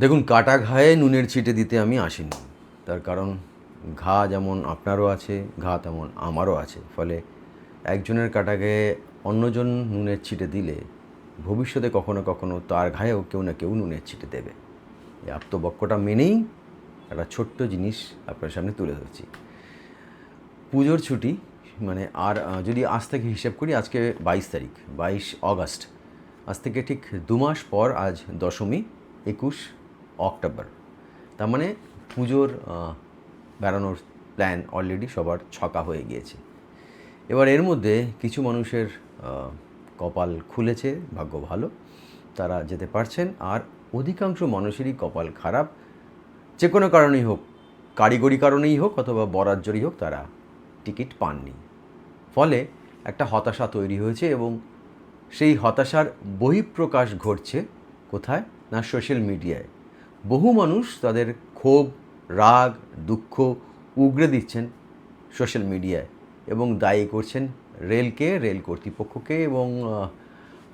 দেখুন, কাটা ঘায়ে নুনের ছিটে দিতে আমি আসিনি। তার কারণ ঘা যেমন আপনারও আছে, ঘা তেমন আমারও আছে। ফলে একজনের কাটা গায়ে অন্যজন নুনের ছিটে দিলে ভবিষ্যতে কখনো কখনো তার ঘায়েও কেউ না কেউ নুনের ছিটে দেবে। এই আপ্তবাক্যটা মেনেই একটা ছোট্ট জিনিস আপনার সামনে তুলে ধরছি। পুজোর ছুটি মানে আর যদি আজ থেকে হিসেব করি, আজকে 22 তারিখ, 22 আগস্ট। আজ থেকে ঠিক 2 মাস পর আজ দশমী, 21 অক্টোবর। তার মানে পুজোর বেড়ানোর প্ল্যান অলরেডি সবার ছকা হয়ে গিয়েছে। এবার এর মধ্যে কিছু মানুষের কপাল খুলেছে, ভাগ্য ভালো, তারা যেতে পারছেন। আর অধিকাংশ মানুষেরই কপাল খারাপ, যে কোনো কারণেই হোক, কারিগরি কারণেই হোক অথবা বরাজ্যরই হোক, তারা টিকিট পাননি। ফলে একটা হতাশা তৈরি হয়েছে এবং সেই হতাশার বহিঃপ্রকাশ ঘটছে কোথায় না, সোশ্যাল মিডিয়ায়। বহু মানুষ তাদের ক্ষোভ, রাগ, দুঃখ উগরে দিচ্ছেন সোশ্যাল মিডিয়ায় এবং দায়ী করছেন রেলকে, রেল কর্তৃপক্ষকে এবং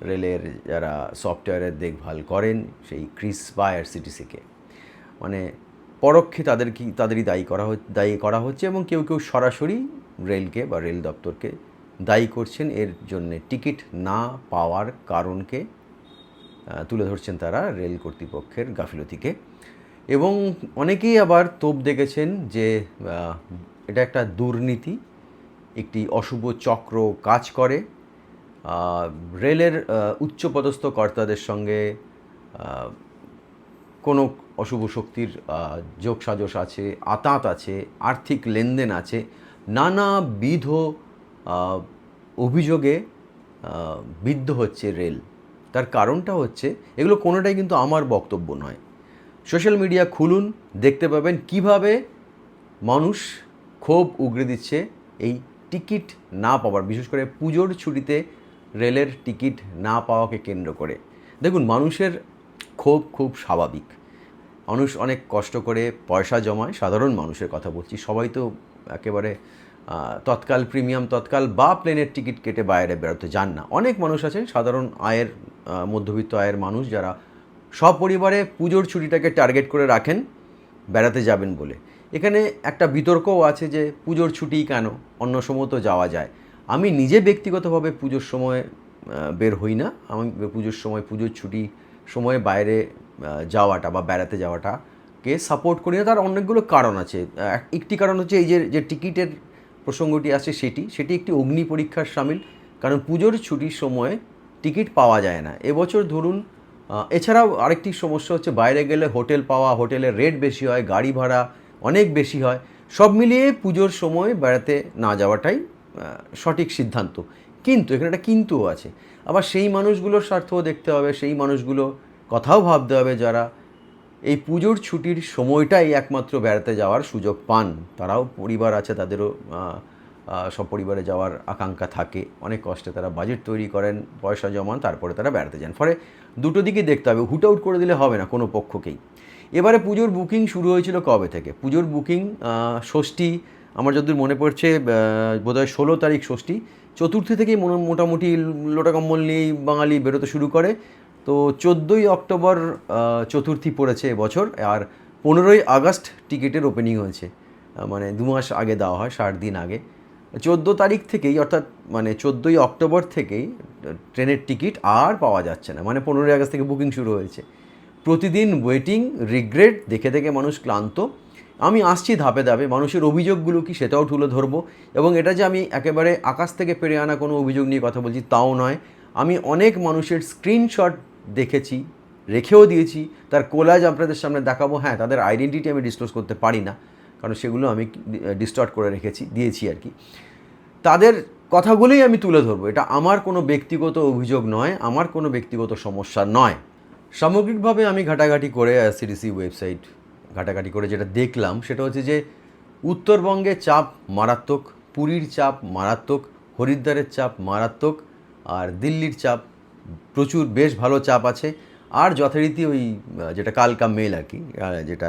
রেলের যারা সফটওয়্যারের দেখভাল করেন সেই ক্রিস বা আইআরসিটিসিকে। মানে পরোক্ষে তাদেরই দায়ী করা হচ্ছে এবং কেউ কেউ সরাসরি রেলকে বা রেল দপ্তরকে দায়ী করছেন এর জন্যে। টিকিট না পাওয়ার কারণকে তুলে ধরছেন তারা রেল কর্তৃপক্ষের গাফিলতিকে। এবং অনেকেই আবার তোপ দেখেছেন যে এটা একটা দুর্নীতি, একটি অশুভ চক্র কাজ করে। রেলের উচ্চপদস্থ কর্তাদের সঙ্গে কোনো অশুভ শক্তির যোগসাজশ আছে, আঁতাত আছে, আর্থিক লেনদেন আছে, নানাবিধ অভিযোগে বিদ্ধ হচ্ছে রেল। তার কারণটা হচ্ছে, এগুলো কোনোটাই কিন্তু আমার বক্তব্য নয়। সোশ্যাল মিডিয়া খুলুন, দেখতে পাবেন কিভাবে মানুষ ক্ষোভ উগরে দিচ্ছে এই টিকিট না পাওয়ার, বিশেষ করে পুজোর ছুটিতে রেলের টিকিট না পাওয়াকে কেন্দ্র করে। দেখুন, মানুষের ক্ষোভ খুব স্বাভাবিক। মানুষ অনেক কষ্ট করে পয়সা জমায়, সাধারণ মানুষের কথা বলছি, সবাই তো একেবারে তৎকাল প্রিমিয়াম তৎকাল বা প্লেনের টিকিট কেটে বাইরে বেরোতে যান না। অনেক মানুষ আছেন সাধারণ আয়ের, মধ্যবিত্ত আয়ের মানুষ, যারা সপরিবারে পুজোর ছুটিটাকে টার্গেট করে রাখেন বেড়াতে যাবেন বলে। এখানে একটা বিতর্কও আছে যে পুজোর ছুটি কেন, অন্য সময় তো যাওয়া যায়। আমি নিজে ব্যক্তিগতভাবে পুজোর সময় বের হই না। আমি পুজোর সময়, পুজোর ছুটি সময়ে বাইরে যাওয়াটা বা বেড়াতে যাওয়াটাকে সাপোর্ট করি না। তার অনেকগুলো কারণ আছে। একটি কারণ হচ্ছে এই যে টিকিটের প্রসঙ্গটি আছে, সেটি একটি অগ্নি পরীক্ষার সামিল। কারণ পুজোর ছুটির সময়ে টিকিট পাওয়া যায় না। এবছর ধরুন, এছাড়াও আরেকটি সমস্যা হচ্ছে বাইরে গেলে হোটেল পাওয়া, হোটেলের রেট বেশি হয়, গাড়ি ভাড়া অনেক বেশি হয়। সব মিলিয়ে পুজোর সময় বেড়াতে না যাওয়াটাই সঠিক সিদ্ধান্ত। কিন্তু এখানে একটা কিন্তুও আছে। আবার সেই মানুষগুলোর স্বার্থও দেখতে হবে, সেই মানুষগুলো কথাও ভাবতে হবে যারা এই পুজোর ছুটির সময়টাই একমাত্র বেড়াতে যাওয়ার সুযোগ পান। তারাও পরিবার আছে, তাদেরও সব পরিবারে যাওয়ার আকাঙ্ক্ষা থাকে। অনেক কষ্টে তারা বাজেট তৈরি করেন, পয়সা জমান, তারপরে তারা বেড়াতে যান। ফলে দুটো দিকেই দেখতে হবে, হুট আউট করে দিলে হবে না কোনো পক্ষকেই। এবারে পুজোর বুকিং শুরু হয়েছিল কবে থেকে? পুজোর বুকিং ষষ্ঠী, আমার যতদূর মনে পড়ছে বোধহয় 16 তারিখ ষষ্ঠী, চতুর্থী থেকেই মোটামুটি লোটা কম্বল নিয়েই বাঙালি বেরোতে শুরু করে। তো 14 অক্টোবর চতুর্থী পড়েছে এবছর, আর 15 আগস্ট টিকিটের ওপেনিং হয়েছে। মানে 2 মাস আগে দেওয়া হয়, 60 দিন আগে। 14 তারিখ থেকেই, অর্থাৎ মানে 14 অক্টোবর থেকেই ট্রেনের টিকিট আর পাওয়া যাচ্ছে না। মানে 15 আগস্ট থেকে বুকিং শুরু হয়েছে। প্রতিদিন ওয়েটিং, রিগ্রেট দেখে দেখে মানুষ ক্লান্ত। আমি আসছি ধাপে ধাপে, মানুষের অভিযোগগুলো কি সেটাও তুলে ধরবো। এবং এটা যে আমি একেবারে আকাশ থেকে পেরে আনা কোনো অভিযোগ নিয়ে কথা বলছি তাও নয়। আমি অনেক মানুষের স্ক্রিনশট দেখেছি, রেখেও দিয়েছি, তার কোলাজ আপনাদের সামনে দেখাবো। হ্যাঁ, তাদের আইডেন্টিটি আমি ডিসক্লোজ করতে পারি না, কারণ সেগুলো আমি ডিস্টর্ট করে দিয়েছি আর কি। তাদের কথাগুলোই আমি তুলে ধরবো। এটা আমার কোনো ব্যক্তিগত অভিযোগ নয়, আমার কোনো ব্যক্তিগত সমস্যা নয়। সামগ্রিকভাবে আমি ঘাটাঘাটি করে আইআরসিটিসি ওয়েবসাইট ঘাটাঘাটি করে যেটা দেখলাম সেটা হচ্ছে যে উত্তরবঙ্গের চাপ মারাত্মক, পুরীর চাপ মারাত্মক, হরিদ্বারের চাপ মারাত্মক, আর দিল্লির চাপ প্রচুর, বেশ ভালো চাপ আছে। আর যথারীতি ওই যেটা কালকা মেল আর কি, যেটা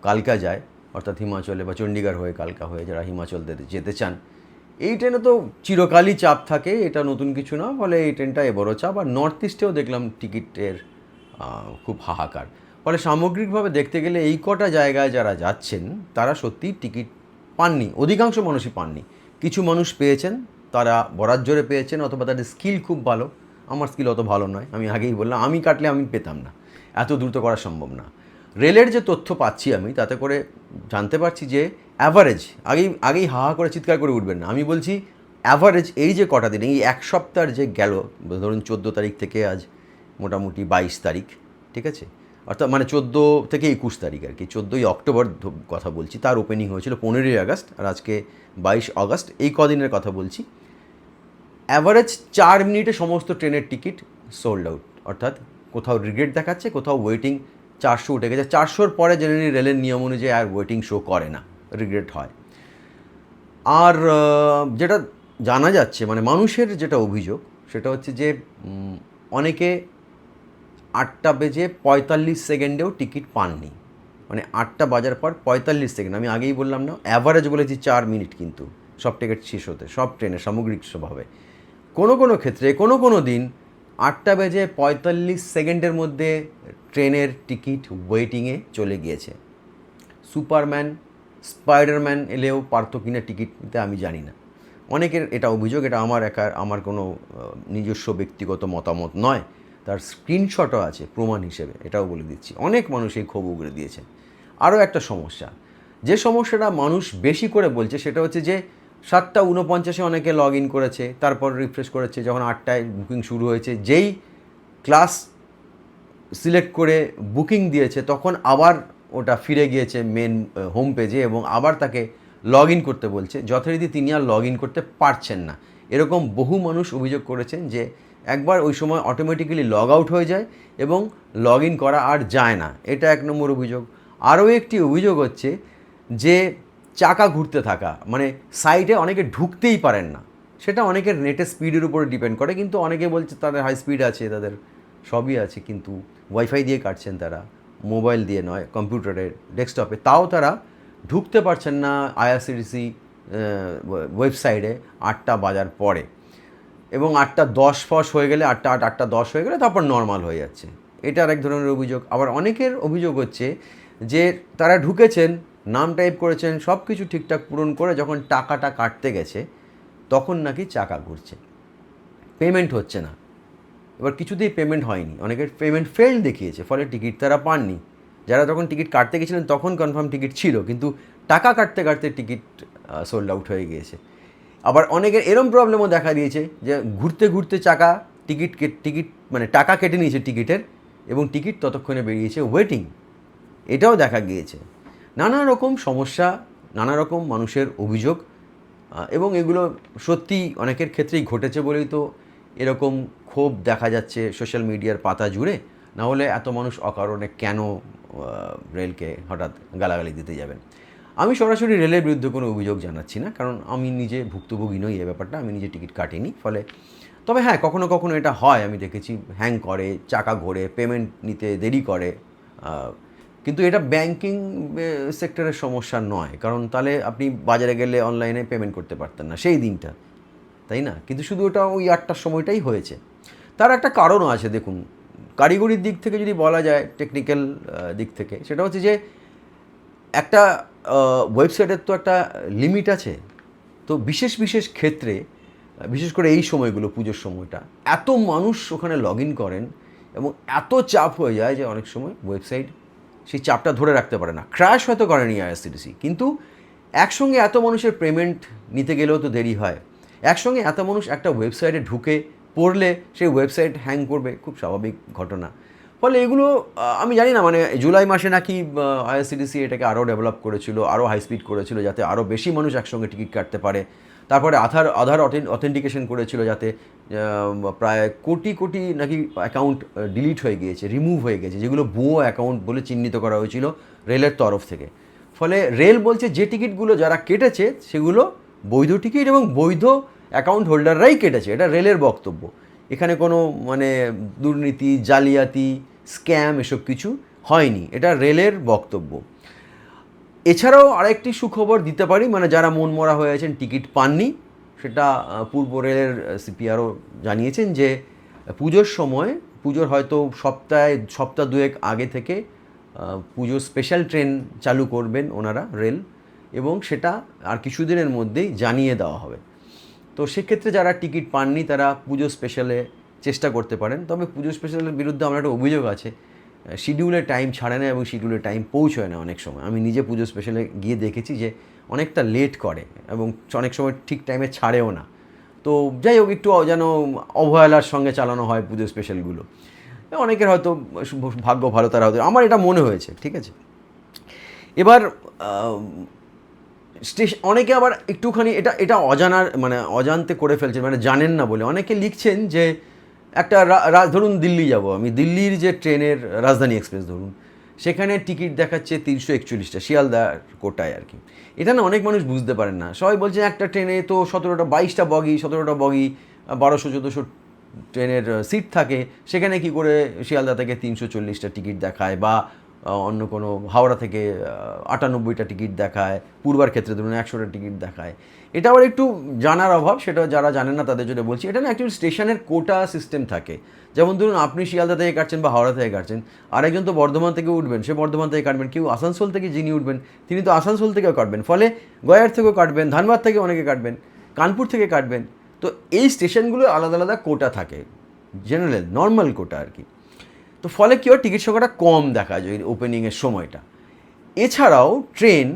কালকা যায়, অর্থাৎ হিমাচলে বা চণ্ডীগড় হয়ে কালকা হয়ে যারা হিমাচল যেতে চান, এই ট্রেনে তো চিরকালই চাপ থাকে, এটা নতুন কিছু না। ফলে এই ট্রেনটা এবারও চাপ। আর নর্থ ইস্টেও দেখলাম টিকিটের খুব হাহাকার। ফলে সামগ্রিকভাবে দেখতে গেলে এই কটা জায়গায় যারা যাচ্ছেন তারা সত্যিই টিকিট পাননি, অধিকাংশ মানুষই পাননি। কিছু মানুষ পেয়েছেন, তারা বরাত জোরে পেয়েছেন, অথবা তাদের স্কিল খুব ভালো। আমার স্কিল অত ভালো নয়, আমি আগেই বললাম, আমি কাটলে আমি পেতাম না, এত দ্রুত করা সম্ভব না। রেলের যে তথ্য পাচ্ছি আমি, তাতে করে জানতে পারছি যে অ্যাভারেজ, আগেই হাহা করে চিৎকার করে উঠবেন না, আমি বলছি অ্যাভারেজ এই যে কটা দিন, এই এক সপ্তাহের যে গেল, ধরুন 14 তারিখ থেকে আজ মোটামুটি 22 তারিখ, ঠিক আছে, অর্থাৎ মানে 14 থেকে 21 তারিখ আর কি, 14ই অক্টোবর কথা বলছি, তার ওপেনিং হয়েছিল 15ই আগস্ট, আর আজকে 22 আগস্ট, এই কদিনের কথা বলছি। অ্যাভারেজ 4 মিনিটে সমস্ত ট্রেনের টিকিট সোল্ড আউট, অর্থাৎ কোথাও রিগ্রেট দেখাচ্ছে, কোথাও ওয়েটিং 400 উঠে গেছে। 400-র পরে জেনারেলি রেলের নিয়ম অনুযায়ী আর ওয়েটিং শো করে না, রিগ্রেট হয়। আর যেটা জানা যাচ্ছে, মানে মানুষের যেটা অভিযোগ, সেটা হচ্ছে যে অনেকে 8:45 টিকিট পাননি, মানে 8টা বাজার পর 45 সেকেন্ড, আমি আগেই বললাম না, অ্যাভারেজ বলেছি 4 মিনিট, কিন্তু সব টিকিট শেষ হতে, সব ট্রেনে সামগ্রিক স্বভাবে কোনো কোনো ক্ষেত্রে কোনো দিন 8:45 মধ্যে ট্রেনের টিকিট ওয়েটিংয়ে চলে গিয়েছে। সুপারম্যান, স্পাইডারম্যান এলেও পারতো কিনা টিকিট নিতে আমি জানি না। অনেকের এটা অভিযোগ, এটা আমার কোনো নিজস্ব ব্যক্তিগত মতামত নয়, তার স্ক্রিনশটও আছে প্রমাণ হিসেবে, এটাও বলে দিচ্ছি। অনেক মানুষ এই ক্ষোভ উগড়ে দিয়েছে। আরও একটা সমস্যা, যে সমস্যাটা মানুষ বেশি করে বলছে, সেটা হচ্ছে যে 7:49 অনেকে লগ ইন করেছে, তারপর রিফ্রেশ করেছে, যখন 8টায় বুকিং শুরু হয়েছে, যেই ক্লাস সিলেক্ট করে বুকিং দিয়েছে, তখন আবার ওটা ফিরে গিয়েছে মেন হোম পেজে, এবং আবার তাকে লগ ইন করতে বলছে, যথারীতি তিনি আর লগ ইন করতে পারছেন না। এরকম বহু মানুষ অভিযোগ করেছেন যে একবার ওই সময় অটোমেটিক্যালি লগ আউট হয়ে যায় এবং লগ ইন করা আর যায় না। এটা 1 নম্বর অভিযোগ। আরও একটি অভিযোগ হচ্ছে যে চাকা ঘুরতে থাকা, মানে সাইটে অনেকে ঢুকতেই পারেন না। সেটা অনেকের নেটের স্পিডের উপরে ডিপেন্ড করে, কিন্তু অনেকে বলছে তাদের হাই স্পিড আছে, তাদের সবই আছে, কিন্তু ওয়াইফাই দিয়ে কাটছেন তারা, মোবাইল দিয়ে নয়, কম্পিউটারের ডেস্কটপে, তাও তারা ঢুকতে পারছেন না আইআরসিটিসি ওয়েবসাইটে 8টা বাজার পরে, এবং 8:10 ফস হয়ে গেলে, 8:10 হয়ে গেলে তারপর নর্মাল হয়ে যাচ্ছে। এটা আর এক ধরনের অভিযোগ। আবার অনেকের অভিযোগ হচ্ছে যে তারা ঢুকেছেন, নাম টাইপ করেছেন, সব কিছু ঠিকঠাক পূরণ করে যখন টাকাটা কাটতে গেছে, তখন নাকি চাকা ঘুরছে, পেমেন্ট হচ্ছে না। এবার কিছুতেই পেমেন্ট হয়নি, অনেকের পেমেন্ট ফেল দেখিয়েছে, ফলে টিকিট তারা পাননি। যারা তখন টিকিট কাটতে গেছিলেন তখন কনফার্ম টিকিট ছিল, কিন্তু টাকা কাটতে কাটতে টিকিট সোল্ড আউট হয়ে গিয়েছে। আবার অনেকের এরম প্রবলেমও দেখা দিয়েছে যে ঘুরতে ঘুরতে চাকা টিকিট মানে টাকা কেটে নিয়েছে টিকিটের, এবং টিকিট ততক্ষণে বেরিয়েছে ওয়েটিং, এটাও দেখা গিয়েছে। নানা রকম সমস্যা, নানা রকম মানুষের অভিযোগ, এবং এগুলো সত্যি অনেকের ক্ষেত্রেই ঘটেছে বলেই তো এরকম ক্ষোভ দেখা যাচ্ছে সোশ্যাল মিডিয়ার পাতা জুড়ে। না হলে এত মানুষ অকারণে কেন রেলকে হঠাৎ গালাগালি দিতে যাবেন? আমি সরাসরি রেলের বিরুদ্ধে কোনো অভিযোগ জানাচ্ছি না, কারণ আমি নিজে ভুক্তভোগী নই এ ব্যাপারটা, আমি নিজে টিকিট কাটিনি। ফলে তবে হ্যাঁ, কখনো কখনো এটা হয়, আমি দেখেছি, হ্যাং করে, চাকা ঘোরে, পেমেন্ট নিতে দেরি করে, কিন্তু এটা ব্যাংকিং সেক্টরের সমস্যা নয়, কারণ তাহলে আপনি বাজারে গেলে অনলাইনে পেমেন্ট করতে পারতেন না সেই দিনটা, তাই না? কিন্তু শুধু ওটা ওই 8টার সময়টাই হয়েছে। তার একটা কারণও আছে, দেখুন, কারিগরির দিক থেকে যদি বলা যায়, টেকনিক্যাল দিক থেকে, সেটা হচ্ছে যে একটা ওয়েবসাইটের তো একটা লিমিট আছে। তো বিশেষ বিশেষ ক্ষেত্রে, বিশেষ করে এই সময়গুলো, পুজোর সময়টা, এত মানুষ ওখানে লগ ইন করেন এবং এত চাপ হয়ে যায় যে অনেক সময় ওয়েবসাইট সেই চাপটা ধরে রাখতে পারে না। ক্র্যাশ হয়তো করেনি আইআরসিটিসি, কিন্তু একসঙ্গে এত মানুষের পেমেন্ট নিতে গেলেও তো দেরি হয়। একসঙ্গে এত মানুষ একটা ওয়েবসাইটে ঢুকে পড়লে সেই ওয়েবসাইট হ্যাং করবে, খুব স্বাভাবিক ঘটনা। ফলে এগুলো আমি জানি না, মানে জুলাই মাসে নাকি আইআরসিটিসি এটাকে আরও ডেভেলপ করেছিল, আরও হাই স্পিড করেছিল, যাতে আরও বেশি মানুষ একসঙ্গে টিকিট কাটতে পারে। তারপরে আধার অথেন্টিকেশন করেছিল, যাতে প্রায় কোটি কোটি নাকি অ্যাকাউন্ট ডিলিট হয়ে গিয়েছে, রিমুভ হয়ে গেছে, যেগুলো ভুয়ো অ্যাকাউন্ট বলে চিহ্নিত করা হয়েছিল রেলের তরফ থেকে। ফলে রেল বলছে যে টিকিটগুলো যারা কেটেছে সেগুলো বৈধ টিকিট এবং বৈধ অ্যাকাউন্ট হোল্ডাররাই কেটেছে, এটা রেলের বক্তব্য। এখানে কোনো মানে দুর্নীতি, জালিয়াতি, স্ক্যাম এসব কিছু হয়নি, এটা রেলের বক্তব্য। এছাড়াও আরেকটি সুখবর দিতে পারি, মানে যারা মনমরা হয়ে আছেন, টিকিট পাননি, সেটা পূর্ব রেলের সিপিআরও জানিয়েছেন যে পুজোর সময়, পুজোর হয়তো সপ্তাহ দুয়েক আগে থেকে পুজোর স্পেশাল ট্রেন চালু করবেন ওনারা রেল, এবং সেটা আর কিছুদিনের মধ্যেই জানিয়ে দেওয়া হবে। তো সেক্ষেত্রে যারা টিকিট পাননি তারা পুজো স্পেশালে চেষ্টা করতে পারেন। তবে পুজো স্পেশালের বিরুদ্ধে আমার একটা অভিযোগ আছে, শিডিউলে টাইম ছাড়ে না এবং শিডিউলে টাইম পৌঁছয় না অনেক সময়। আমি নিজে পুজো স্পেশালে গিয়ে দেখেছি যে অনেকটা লেট করে এবং অনেক সময় ঠিক টাইমে ছাড়েও না। তো যাই হোক, একটু যেন অবহেলার সঙ্গে চালানো হয় পুজো স্পেশালগুলো। অনেকের হয়তো ভাগ্য ভালো, তারা হয়তো, আমার এটা মনে হয়েছে, ঠিক আছে। এবার অনেকে আবার একটুখানি এটা অজানার মানে অজান্তে করে ফেলছেন, মানে জানেন না বলে অনেকে লিখছেন যে একটা ধরুন দিল্লি যাব আমি, দিল্লির যে ট্রেনের রাজধানী এক্সপ্রেস ধরুন, সেখানে টিকিট দেখাচ্ছে 341টা শিয়ালদার কোটায় আর কি। এটা না অনেক মানুষ বুঝতে পারেন না। সবাই বলছে একটা ট্রেনে তো 22টা বগি, 17টা বগি, 1200-1400 ট্রেনের সিট থাকে, সেখানে কি করে শিয়ালদা থেকে 340টা টিকিট দেখায়, বা অন্য কোনো হাওড়া থেকে 98টা টিকিট দেখায়, পূর্বার ক্ষেত্রে ধরুন 100টা টিকিট দেখায়। এটা আবার একটু জানার অভাব, সেটা যারা জানেন না তাদের জন্য বলছি। এটা না অ্যাকচুয়ালি স্টেশনের কোটা সিস্টেম থাকে। যেমন ধরুন আপনি শিয়ালদা থেকে কাটছেন বা হাওড়া থেকে কাটছেন, আরেকজন তো বর্ধমান থেকে উঠবেন, সে বর্ধমান থেকে কাটবেন, কেউ আসানসোল থেকে যিনি উঠবেন তিনি তো আসানসোল থেকেও কাটবেন, ফলে গয়ার থেকেও কাটবেন, ধানবাদ থেকে অনেকে কাটবেন, কানপুর থেকে কাটবেন। তো এই স্টেশনগুলো আলাদা আলাদা কোটা থাকে, জেনারেল নর্মাল কোটা আর কি। তো ফলে কী হয়, টিকিট সংখ্যাটা কম দেখা যায় ওপেনিংয়ের সময়টা। এছাড়াও ট্রেন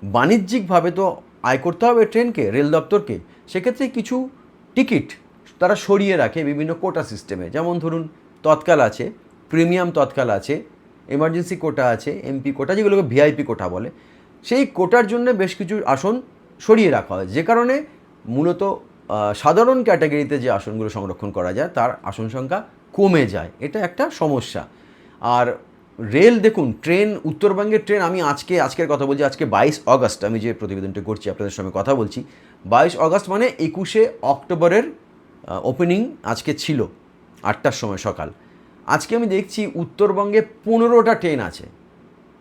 বাণিজ্যিকভাবে তো আয় করতে হবে ট্রেনকে, রেল দপ্তরকে, সেক্ষেত্রে কিছু টিকিট তারা সরিয়ে রাখে বিভিন্ন কোটা সিস্টেমে। যেমন ধরুন তৎকাল আছে, প্রিমিয়াম তৎকাল আছে, এমার্জেন্সি কোটা আছে, এমপি কোটা, যেগুলোকে ভিআইপি কোটা বলে। সেই কোটার জন্য বেশ কিছু আসন সরিয়ে রাখা হয়, যে কারণে মূলত সাধারণ ক্যাটাগরিতে যে আসনগুলো সংরক্ষণ করা যায় তার আসন সংখ্যা কমে যায়। এটা একটা সমস্যা। আর রেল দেখুন, ট্রেন, উত্তরবঙ্গের ট্রেন, আমি আজকের কথা বলছি, আজকে 22 অগস্ট, আমি যে প্রতিবেদনটা করছি আপনাদের সঙ্গে কথা বলছি, 22 অগস্ট মানে 21শে অক্টোবরের ওপেনিং আজকে ছিল 8টার সময় সকাল। আজকে আমি দেখছি উত্তরবঙ্গে 15টা ট্রেন আছে,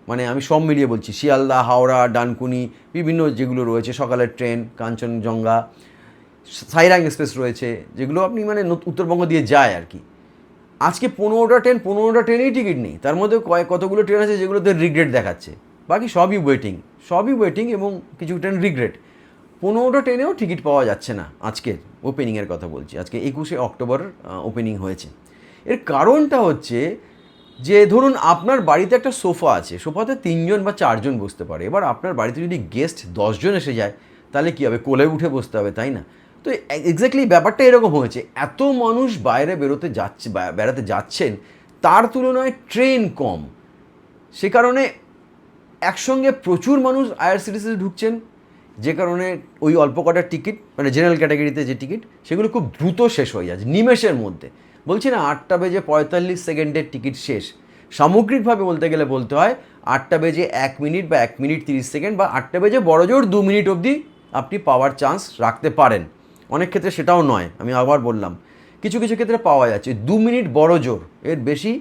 মানে আমি সব মিলিয়ে বলছি, শিয়ালদা, হাওড়া, ডানকুনি, বিভিন্ন যেগুলো রয়েছে সকালের ট্রেন, কাঞ্চনজঙ্ঘা, সাইরাং এক্সপ্রেস রয়েছে, যেগুলো আপনি মানে উত্তরবঙ্গ দিয়ে যায় আর কি। আজকে 15টা ট্রেনেই টিকিট নেই। তার মধ্যে কতগুলো ট্রেন আছে যেগুলোতে রিগ্রেট দেখাচ্ছে, বাকি সবই ওয়েটিং এবং কিছু ট্রেন রিগ্রেট। 15টা ট্রেনেও টিকিট পাওয়া যাচ্ছে না। আজকের ওপেনিংয়ের কথা বলছি, আজকে 21শে অক্টোবর ওপেনিং হয়েছে। এর কারণটা হচ্ছে যে ধরুন আপনার বাড়িতে একটা সোফা আছে, সোফাতে 3জন বা 4জন বসতে পারে। এবার আপনার বাড়িতে যদি গেস্ট 10 জন এসে যায়, তাহলে কী হবে, কোলে উঠে বসতে হবে, তাই না? তো এক্স্যাক্টলি ব্যাপারটা এরকম হয়েছে। এত মানুষ বাইরে বেড়াতে যাচ্ছেন, তার তুলনায় ট্রেন কম, সে কারণে একসঙ্গে প্রচুর মানুষ আইআরসিটিসিতে ঢুকছেন, যে কারণে ওই অল্প কটার টিকিট, মানে জেনারেল ক্যাটাগরিতে যে টিকিট, সেগুলো খুব দ্রুত শেষ হয়ে যাচ্ছে নিমেষের মধ্যে। বলছি না 8:45 টিকিট শেষ। সামগ্রিকভাবে বলতে গেলে বলতে হয় 8:01 বা 1 মিনিট 30 সেকেন্ড, বা 8 বড়জোর 2 মিনিট অবধি আপনি পাওয়ার চান্স রাখতে পারেন। অনেক ক্ষেত্রে সেটাও নয়, আমি আবার বললাম, কিছু কিছু ক্ষেত্রে পাওয়া যাচ্ছে 2 মিনিট বড়জোর, এর বেশি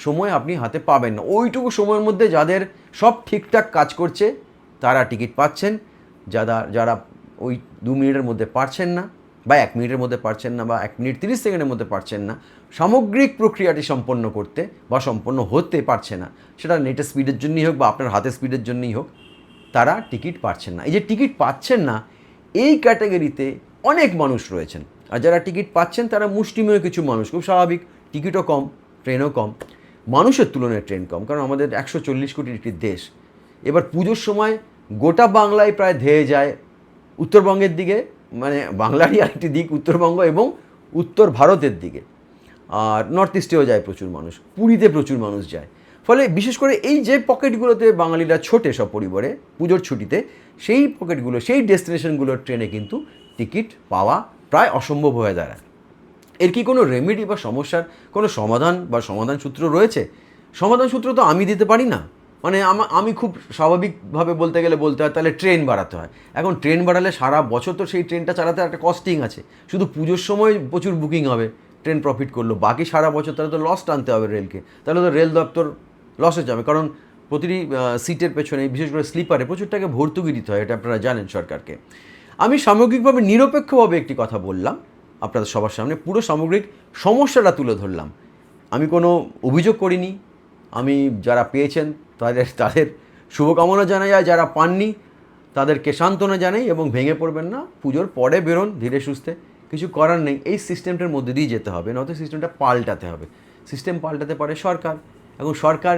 সময় আপনি হাতে পাবেন না। ওইটুকু সময়ের মধ্যে যাদের সব ঠিকঠাক কাজ করছে তারা টিকিট পাচ্ছেন, যারা ওই 2 মিনিটের মধ্যে পারছেন না, বা 1 মিনিটের মধ্যে পারছেন না, বা 1 মিনিট 30 সেকেন্ডের মধ্যে পারছেন না, সামগ্রিক প্রক্রিয়াটি সম্পন্ন করতে বা সম্পন্ন হতে পারছে না, সেটা নেটের স্পিডের জন্যই হোক বা আপনার হাতের স্পিডের জন্যই হোক, তারা টিকিট পাচ্ছেন না। এই যে টিকিট পাচ্ছেন না, এই ক্যাটাগরিতে অনেক মানুষ রয়েছেন। আর যারা টিকিট পাচ্ছেন তারা মুষ্টিমেয় কিছু মানুষ, খুব স্বাভাবিক, টিকিটও কম, ট্রেনও কম, মানুষের তুলনায় ট্রেন কম, কারণ আমাদের 140 কোটির একটি দেশ। এবার পুজোর সময় গোটা বাংলায় প্রায় ধেয়ে যায় উত্তরবঙ্গের দিকে, মানে বাংলারই আরেকটি দিক উত্তরবঙ্গ, এবং উত্তর ভারতের দিকে। আর নর্থ ইস্টেও যায় প্রচুর মানুষ, পুরীতে প্রচুর মানুষ যায়। ফলে বিশেষ করে এই যে পকেটগুলোতে বাঙালিরা ছোটে সব পরিবারে পুজোর ছুটিতে, সেই পকেটগুলো, সেই ডেস্টিনেশনগুলোর ট্রেনে কিন্তু টিকিট পাওয়া প্রায় অসম্ভব হয়ে দাঁড়ায়। এর কি কোনো রেমেডি বা সমস্যার কোনো সমাধান বা সমাধান সূত্র রয়েছে? সমাধান সূত্র তো আমি দিতে পারি না। মানে আমি খুব স্বাভাবিকভাবে বলতে হয় তাহলে ট্রেন বাড়াতে হয়। এখন ট্রেন বাড়ালে সারা বছর তো সেই ট্রেনটা চালাতে একটা কস্টিং আছে। শুধু পুজোর সময় প্রচুর বুকিং হবে, ট্রেন প্রফিট করলো, বাকি সারা বছর তাহলে তো লস টানতে হবে রেলকে, তাহলে তো রেল দপ্তর লসে যাবে। কারণ প্রতিটি সিটের পেছনে, বিশেষ করে স্লিপারে, প্রচুর টাকা ভর্তুকি দিতে হয়, এটা আপনারা জানেন সরকারকে। আমি সামগ্রিকভাবে নিরপেক্ষভাবে একটি কথা বললাম আপনাদের সবার সামনে, পুরো সামগ্রিক সমস্যাটা তুলে ধরলাম। আমি কোনো অভিযোগ করিনি, আমি যারা পেয়েছেন তাদের শুভকামনা জানাই, আর যারা পাননি তাদেরকে সান্ত্বনা জানাই, এবং ভেঙে পড়বেন না, পুজোর পরে বেরোন ধীরে সুস্থে, কিছু করার নেই, এই সিস্টেমটার মধ্যে দিয়ে যেতে হবে, নয়তো সিস্টেমটা পাল্টাতে হবে। সিস্টেম পাল্টাতে পারে সরকার, এবং সরকার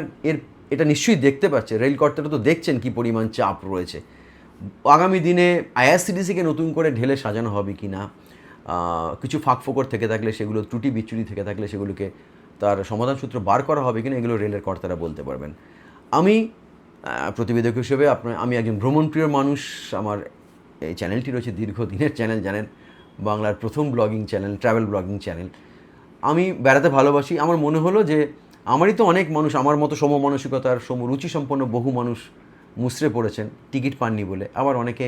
এটা নিশ্চয়ই দেখতে পাচ্ছে, রেল কর্তারা তো দেখছেন কী পরিমাণ চাপ রয়েছে। আগামী দিনে আইআরসিটিসিকে নতুন করে ঢেলে সাজানো হবে কি না, কিছু ফাঁকফোকর থেকে থাকলে সেগুলো, ত্রুটি বিচ্যুতি থেকে থাকলে সেগুলোকে তার সমাধান সূত্র বার করা হবে কিনা, এগুলো রেলের কর্তারা বলতে পারবেন। আমি প্রতিবেদক হিসেবে আমি একজন ভ্রমণপ্রিয় মানুষ। আমার এই চ্যানেলটি রয়েছে দীর্ঘদিনের চ্যানেল, জানেন, বাংলার প্রথম blogging channel, travel blogging channel. আমি বেড়াতে ভালোবাসি। আমার মনে হলো যে আমারই তো অনেক মানুষ আমার মতো সমমানসিকতার রুচিসম্পন্ন বহু মানুষ মুচড়ে পড়েছেন টিকিট পাননি বলে, আবার অনেকে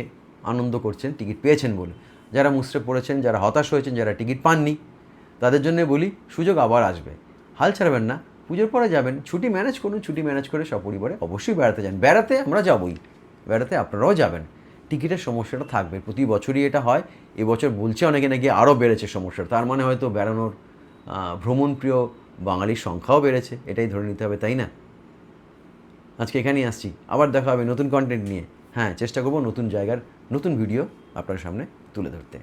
আনন্দ করছেন টিকিট পেয়েছেন বলে। যারা মুচড়ে পড়েছেন, যারা হতাশ হয়েছেন, যারা টিকিট পাননি, তাদের জন্য বলি সুযোগ আবার আসবে, হাল ছাড়বেন না, পুজোর পরে যাবেন, ছুটি ম্যানেজ করুন, ছুটি ম্যানেজ করে সপরিবারে অবশ্যই বেড়াতে যান। বেড়াতে আমরা যাবই, বেড়াতে আপনারাও যাবেন। টিকিটের সমস্যাটা থাকবে, প্রতি বছরই এটা হয়, এবছর বলছে অনেকে নাকি আরও বেড়েছে সমস্যা, তার মানে হয়তো বেড়ানোর ভ্রমণপ্রিয় বাঙালির সংখ্যাও বেড়েছে, এটাই ধরে নিতে হবে, তাই না? আজকে এখানেই আসছি, আবার দেখা হবে নতুন কন্টেন্ট নিয়ে। হ্যাঁ, চেষ্টা করবো নতুন জায়গার নতুন ভিডিও আপনার সামনে তুলে ধরতে।